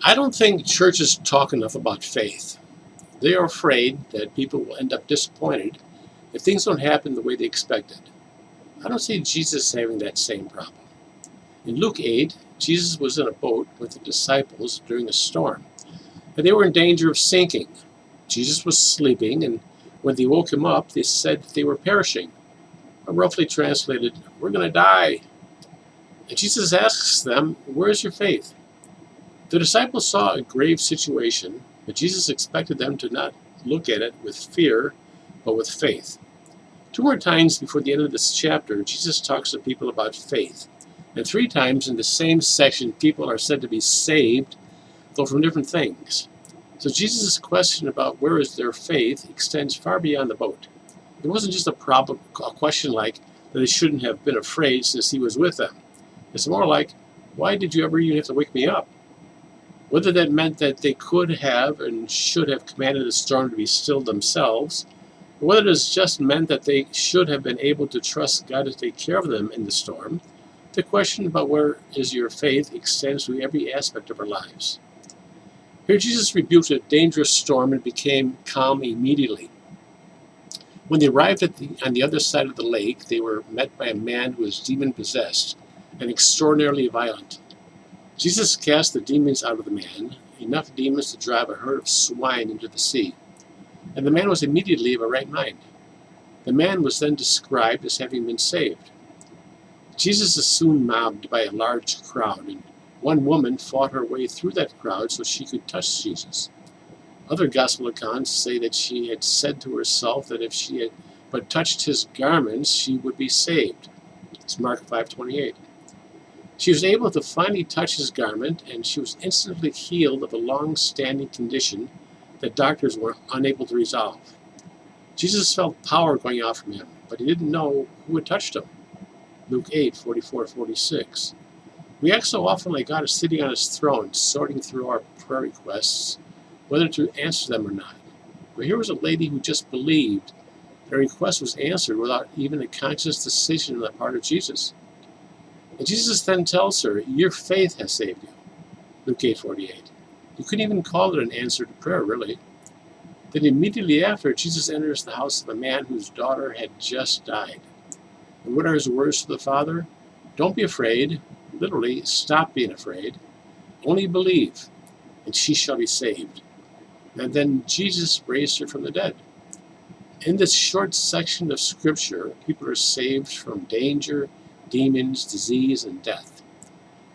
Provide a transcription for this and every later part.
I don't think churches talk enough about faith. They are afraid that people will end up disappointed if things don't happen the way they expected. I don't see Jesus having that same problem. In Luke 8, Jesus was in a boat with the disciples during a storm, and they were in danger of sinking. Jesus was sleeping, and when they woke him up, they said they were perishing. Or roughly translated, we're going to die. And Jesus asks them, where's your faith? The disciples saw a grave situation, but Jesus expected them to not look at it with fear, but with faith. Two more times before the end of this chapter, Jesus talks to people about faith. And three times in the same section, people are said to be saved, though from different things. So Jesus' question about where is their faith extends far beyond the boat. It wasn't just a question like that they shouldn't have been afraid since he was with them. It's more like, why did you ever even have to wake me up? Whether that meant that they could have and should have commanded the storm to be still themselves, or whether it just meant that they should have been able to trust God to take care of them in the storm, the question about where is your faith extends to every aspect of our lives. Here Jesus rebuked a dangerous storm and became calm immediately. When they arrived on the other side of the lake, they were met by a man who was demon-possessed and extraordinarily violent. Jesus cast the demons out of the man, enough demons to drive a herd of swine into the sea, and the man was immediately of a right mind. The man was then described as having been saved. Jesus is soon mobbed by a large crowd, and one woman fought her way through that crowd so she could touch Jesus. Other gospel accounts say that she had said to herself that if she had but touched his garments, she would be saved. It's Mark 5:28. She was able to finally touch his garment, and she was instantly healed of a long-standing condition that doctors were unable to resolve. Jesus felt power going out from him, but he didn't know who had touched him. Luke 8:44-46. We act so often like God is sitting on his throne, sorting through our prayer requests, whether to answer them or not. But here was a lady who just believed her request was answered without even a conscious decision on the part of Jesus. And Jesus then tells her, your faith has saved you. Luke 8:48. You couldn't even call it an answer to prayer, really. Then immediately after, Jesus enters the house of a man whose daughter had just died. And what are his words to the father? Don't be afraid. Literally, stop being afraid. Only believe, and she shall be saved. And then Jesus raised her from the dead. In this short section of Scripture, people are saved from danger, demons, disease, and death.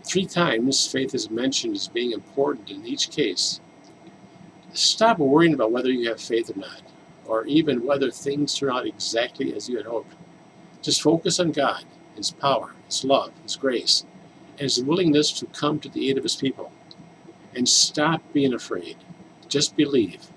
3 times, faith is mentioned as being important in each case. Stop worrying about whether you have faith or not, or even whether things turn out exactly as you had hoped. Just focus on God, his power, his love, his grace, and his willingness to come to the aid of his people. And stop being afraid. Just believe.